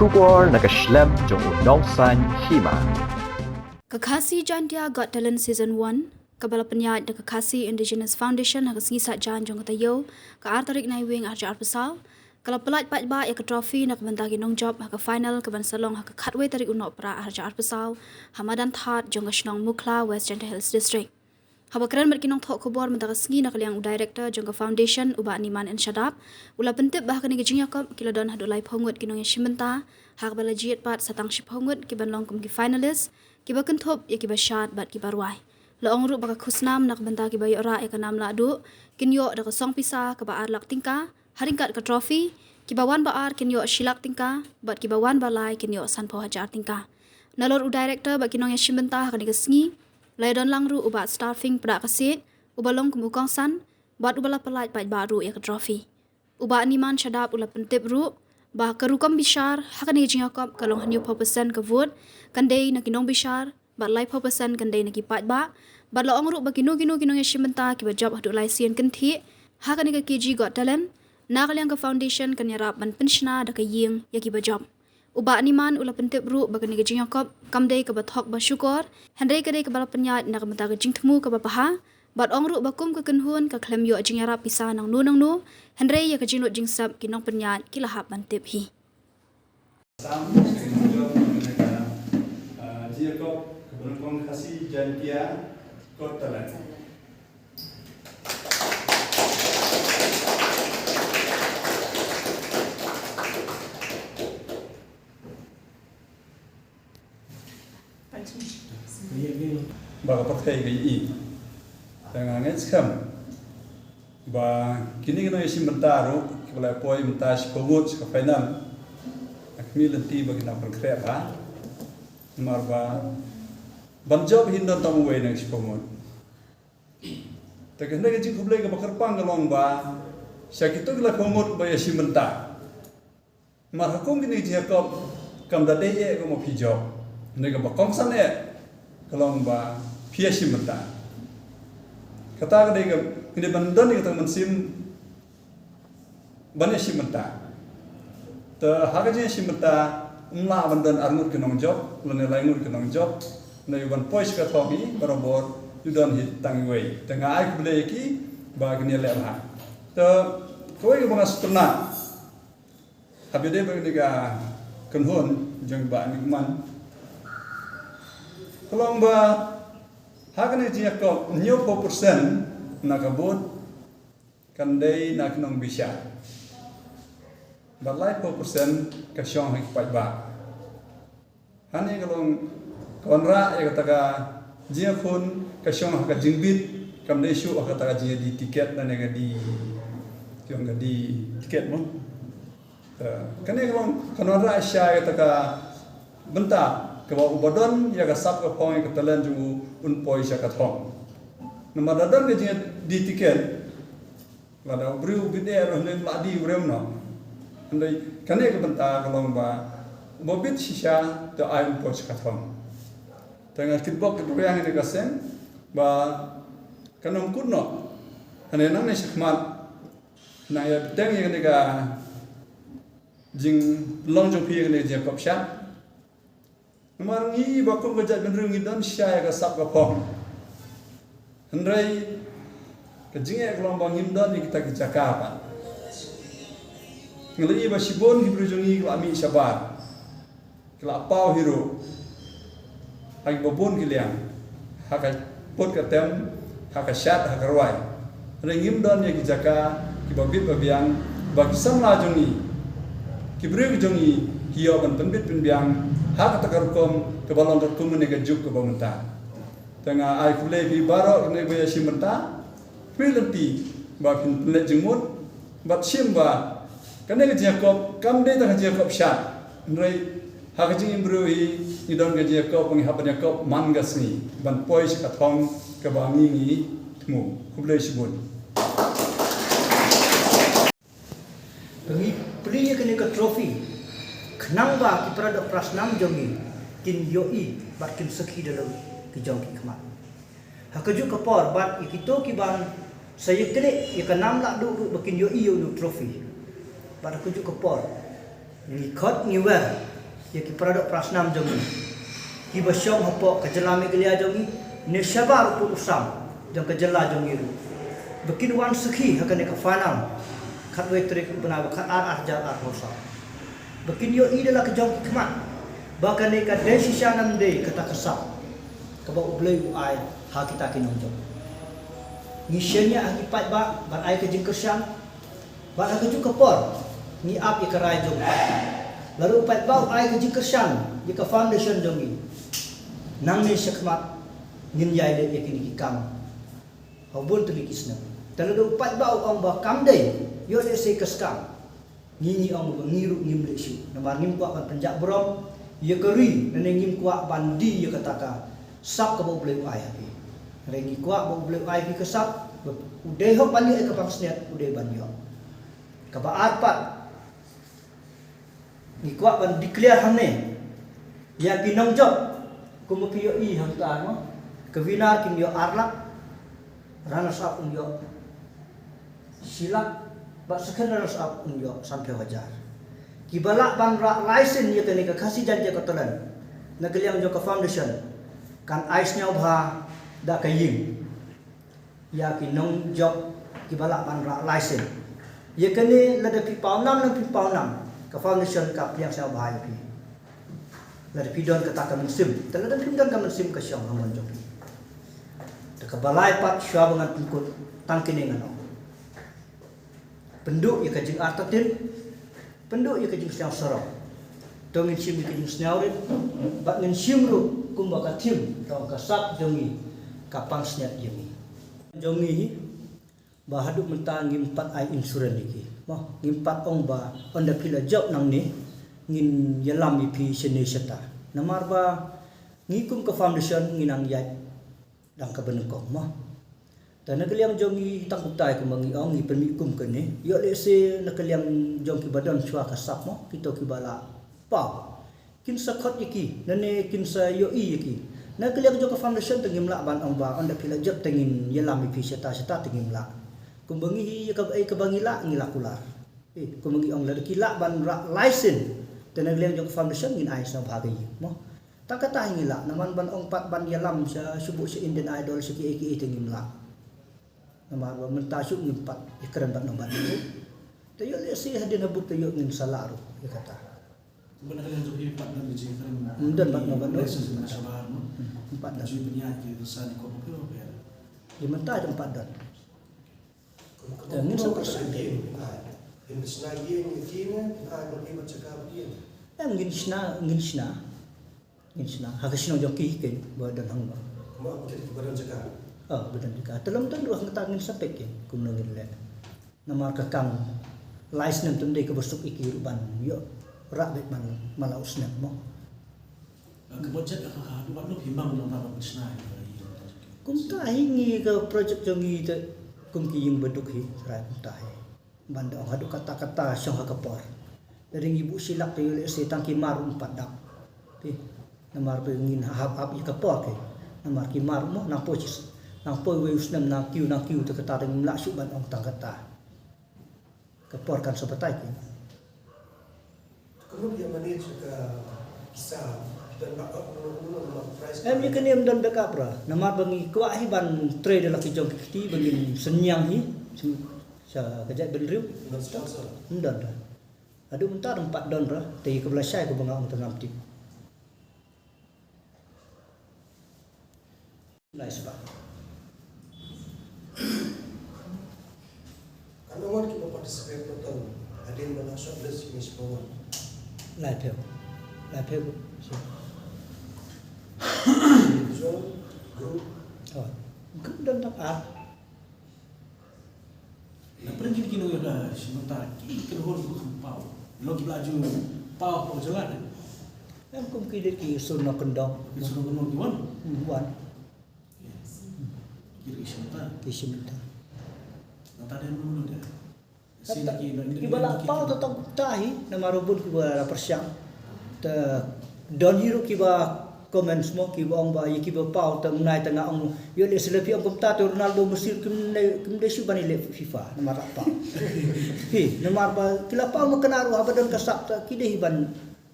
Shubor nakaslem jong unongsan hima. Kakasi Jantia Got Talent Season 1 Kabala penyat de Kakasi Indigenous Foundation hagas ngisat jan jong katayo ka artarik naiwing arja arpasal kala pelat patba ya ka trophy nak bentagi nong job ha final ka ban salong ha khatwe tarik unok pra arja arpasal hamadan that jong gasnong Mukla West Janta Hills District. Haba keren berkinong thok khobor mentakas ngi nak liang director jong foundation uba niman en shadap ula pentip bah kani gijing yakop kila don hadulai phongut kinong shimenta hak bala jiet pat satang ship phongut ki ban long kum ki finalist ki ba kenthop ya ki ba shat bat ki barwai laong ru baka khusnam nak benta ki ba yora ya kanam la du kinyo da ka song pisa ka ba ar lak tingka haringkat ka trophy ki ba wan ba ar kinyo shilak tingka bat ki ba wan ba lai kinyo sanpo hajar tingka nalor u director ba kinong shimenta kani gasngi lai don langru ubat staffing pra kasit ubalong kumukong san bat ubala pelaj pat baru ya ka trophy uba niman shadap ula pentip ru bah karukam bishar hakani jingakop kalong hanyo persen ka vote kandei na kinong bishar bat lai persen kandei na ki pat ba bat laong ru ba kinong shimenta ki ba job hadu lai sien kanthi hakani ka KG Got Talent na kalyang ka foundation kanyarap ban penshna da ka ying ya ki ba job uba niman ula pentip ru bagani ka jingakop kamdei ka bathok ba syukur handai kadai ka bala penyat na ka mata ka jingthmu ka ba paha bat ong ru bakum ka kenhun ka klem yo jingyara pisa nang nu handai ya ka jinut jingsap kinong penyat kilahap bantip hi jingakop keberangkong Kakasi Jantia Got Talent. Baka pakai gay dengan ngecam ba kini kena isi mentaru kepala poi mentas kogut ke final akmi lenti bagi nak berkrep ha marba banjob hindon tamu way nang sipomot tak hendak jing kublai ke bakar pang galong ba sakito gila komot ba isi menta mar hakum kini jihakop kam dadeye ko mo pijo nega bakong sane kalong ba piasi menta kata kadai ini bandon ni kata mensim banyak si menta te hagaje si menta umla bandon armut kenong job lene laingur kenong job na yuban pois ka thobi barobor yudon hit tangwei tengah ai kubule ki ba gni lemha te koi mga suturna habide ba ni ga kenhon jeng ba ni man kalong ba hakane jiak ko 90% nakabut kandai naknong bisa balai 4% ka syong hik pai ba hani kalong konra ya kataga jiak kun ka syong ka jingbit kamdai syu ka kataga jiak di tiket dan nga di yung ga di tiket mo kane kalong konra sya kataga benta kebawa ubadon ya kasap ke pong ke talent jungu unpoi sya kathong nama dadan ke di tiket lada briu bider hne ladi bremno andai kane ke benta kalong ba bobit shisha to ai unpoi sya kathong tengah kitbok ke yang ini kaseng ba kanong kunno hane nang ne shakmat na ya teng yang ne ga jing long jong pi ne je kop sha Marngi bakum kejat benrungi dan syai ka sap ka pong. Hendrai kejinge kelompok ngimdan ni kita ke Jakarta. Ngelai ba sibon ki berjungi ke ami syabar. Kela pau hero. Hak babon ki liang. Hak pot ka tem, hak syat hak rawai. Hendrai ngimdan ni ke Jakarta ki babit babiang bagi samla jungi. Ki beri jungi hiyo ban penbit penbiang hak takarkom ke balon terkum ne ke juk ke bamenta tengah ai kule bi baro ne be simenta pilenti ba pin le jengmut bat simba kane ke jakob kam de ta jakob shat nrai hak jing imbrui ni don ke jakob ngi hapan jakob mangasni ban pois ka thong ke bangi ngi tmu kule sibun Bagi belinya kena ke trofi, kenang ba kita ada prasnam jongi, kin yoi bat kin sekhi dalam kijong ki kemat. Hakaju kapor bat ikito ki bang saya kene ikanam lak du bakin yoi yo trofi. Bat hakaju kapor, ni khot ni wa ya ki produk prasnam jongi ki basyong hopok kejelami gelia jongi ne syabar pu usam jong kejela jongi ru bekin wan sekhi hakan ka fanam khat we trik benawa khat ar jar ar hosa bekin yo i dala ke jong kmat bahkan ne ka desisya nam de kata kesap ka ba ublei ai ha kita kinong jong ngisenya akipat ba ban ai ke jing kersyam ban ke ju kapor ni ap ya karai jong lalu upat bau ai ke jing kersyam ye ka foundation jong ni nang ni syakmat ngin yai de yakini ki kam hobun tu kisna talalu upat bau ong ba kam de yo de se kaskam ni ong ba ngiru ngim le shu namar ngim kwa ban penjak brom ye keri nene ngim kwa bandi ye kataka sap ka bau bleu ai api rengi kwa bau bleu ai ki kesap ude hok bali ai ka pangsnet ude ban yo ka ba arpat ni kwa ban declare hamne ya binong job kumupio i hanta no kevinar kim yo arlak rana sap yo silak ba sekhen rana sap yo sampai wajar kibalak ban ra license ye kene ka khasi jan je kotolan nagaliang jo ka foundation kan ais nyau bha da ka ying ya ki nong job kibalak ban ra license ye kene lada pi paunam na pi paunam ka foundation ka piang sa bha ye pi lada pi don ka ta ka sim talada pi don ka sim ka syang hamon jo ta ka balai pat sya bangan pungkut tangkine ngano penduk ye ka jing artatin penduk ye kejing snau sorok tongin sim ye kejing snau rit bak ngin sim ru kum baka tim tong ka sap jongi kapang snet yemi jongi ba haduk mentang ngimpat ai insurance iki mah ngimpat ong ba onda pila job nang ni ngin yelam ipi sene seta namar ba ngikum ka foundation nginang yai dang ka benengkong mah dan nakaliang jongi tangkutai ko mangi ong ni permikum kene yo le se nakaliang jong ki badan chua ka sap mo kito ki bala pa kin sa khot iki nane kin sa yo i iki nakaliang jong ka foundation tengim la ban ong ba onda pila job tengin yelam pi seta tengim la kumbangi hi ka ai ka bangila ngila kular kumangi ong la kila ban license dan nakaliang jong ka foundation ngin ai sa bhagi mo takata ngila naman ban ong pat ban yelam sa subu si Indian Idol si ki tengim la namar ba mentasuk ngimpat ikran bat nomban itu tayo le si hadin habuk tayo ngin salaru ya kata benar yang jadi empat dan jadi mundan bat nomban do sabar empat dan jadi penyakit dosa di kau apa ya di mentah tempat dan ngin sok ini senagi ngin bagi bercakap dia ngin sna hakasino joki ken badan hang ba mau jadi badan cakap bedan juga telam tan dua ngetangin sapek ya kumnongin le namar kakang lais nem tunde ke besuk iki ruban yo rak bet man malaus nem mo kebocet apa buat lo himbang dalam apa bisna kum ta hingi ke project jongi te kum ki yung beduk hi rai kum ta hi banda ong hadu kata-kata syong hakapor dari ibu silak te le se tangki mar 4 dak ti namar pengin hap i kapor ke namar ki mar mo na pocis nang poi we usnam na kiu te kata teng la su ban ong tang kata kapor kan sobatai ki kamu dia manage juga kisah dan nak price em ye kenem don backup ra nama bangi kwa hi ban trade la ki jong ki bangin senyang hi sa kajat ben riu dengan sponsor ndon ra adu mentar 4 don ra te ke belasai ko banga ong tengam tip lai sebab karena orang kita participate nonton adin bala shortlist ini semua lai pheo individual group don tak ah na pergi kini udah sebentar ki kerhon ku pau lo ki laju pau ko jalan em kum ki de ki sun no kendong suruh kenal di mana wan kiri sebentar ki simta nanti ada dulu dia sini ki bala pau to tong tahi na marubun ki bala persyang te don hiru ki ba comment semua ki ong ba ki ba pau te nai tengah ong yo le selepi ong komta to Ronaldo Mesir kim de su bani le FIFA na marapa hi na marpa kila pau makanaru abadon kasap ta ki de ban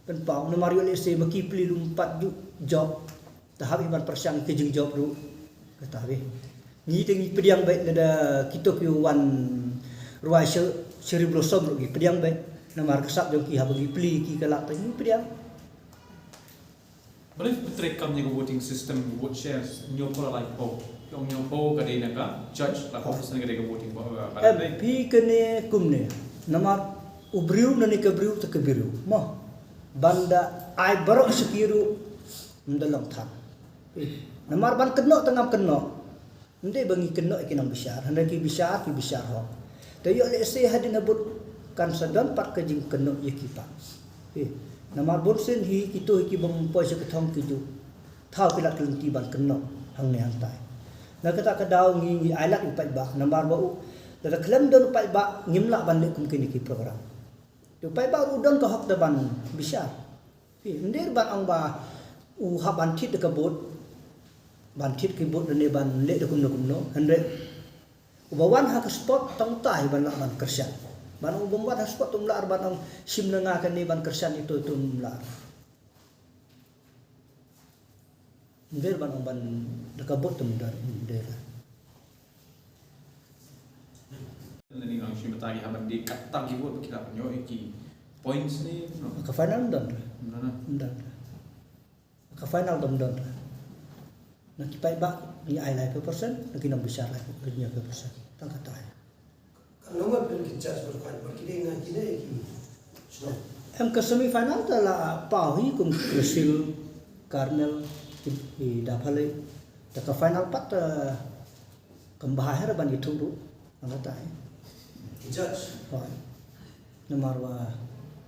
penpau na Mario lese maki pli lumpat job tahap iban persiang ke jeng job ru kata be ni tengi pediang baik ada kita ki wan ruai seri blossom ru ki pediang baik na mar kesap jong ki ha bagi pli ki kalak ni pediang. But if the company voting system vote shares nyoko like yung nyoko kadena ka judge la office na kadena voting MP kene kumne namar ubriu na ni kabriu ta kabiru mo banda ai barok sekiru mendalam tham namar ban keno tengah keno ndai bangi keno ikinang bisyar handa ki bisyar ho tayo le se hadin abut kan sadon pat ka jing keno yakipa namar bonsen hi kito ki bom poi se kathong ki ju thau pilak kelenti ban keno hang ne hang tai na kata kadau ngi ai lak ipai ba namar ba u da klem don pai ba ngimla ban le kum kini ki program tu pai ba udon ka hok da ban bisyar ndir ban ang ba u ha ban thit ka bot ban thit ki bot ne ban le da kum no hande ubawan ha ka spot tong tai ban ban kersian ban ubombat ha spot tum lar ban ang sim na nga kan ni ban kersian itu tum lar ndir ban ban da ka bot tum dar ndir Nani ang simatagi haban di katang ibu kita nyo iki points ni no ka final don na ka final don na kipai ba ni ai lai persen na kinam besar lai nya persen tang kata ai Nomor pen kita berkuat berkini dengan kita ini. So, em ke semi final tala pahi kum Brazil Carmel di dapale ta ka final pat kembahar ban itu ru ang kata ai judge. Rồi. Namar wa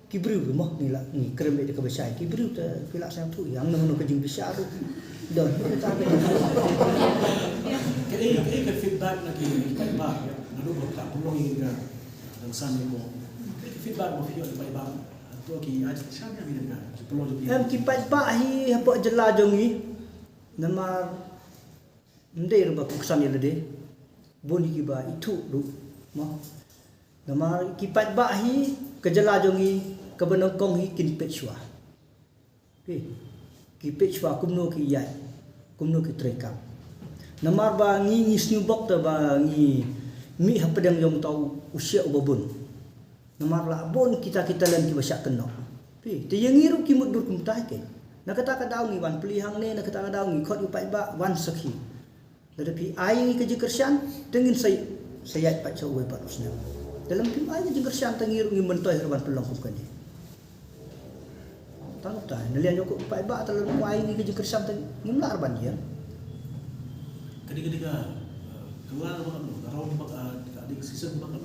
kibriu mo nila ni krem de ka besai kibriu ta pila sang thu yang no ka jing bisa ru don ta be Kaya feedback na iba nalubog ka kung longin ka ng sami mo. Feedback mo fiyo iba to ki aj siya ni na pelong di. em kipai ba hi hapo jela jongi namar ndir ba kuksan ile de boni ki ba itu ru mo namar kipai ba hi kejela jongi kebenong kong hi kin pechwa ki pechwa kumno ki yai kumno ki trekam namar ba ngi snu bok ta ba ngi mi hapadang yong tau usia ubabun namar la bon kita lan ki basyak keno te yang ngiru ki mudur kum tai ke na kata ka ngi wan pelihang ne na kata ka ngi khot upai ba wan sakhi tetapi ai ngi ke kersian tengin saya pat so we pat usna dalam tim ai ngi kersian tengiru ngi mentoi ban pelong kum kene tahu ta nelian yo upai ba talan ai ngi ke kersian teng ngimlar ban ya Ketika keluar kalau di season bakal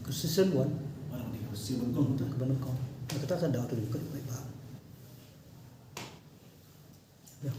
ke season 1 orang di season kong ke benong kong na kata ka daw tu ko upai ba ya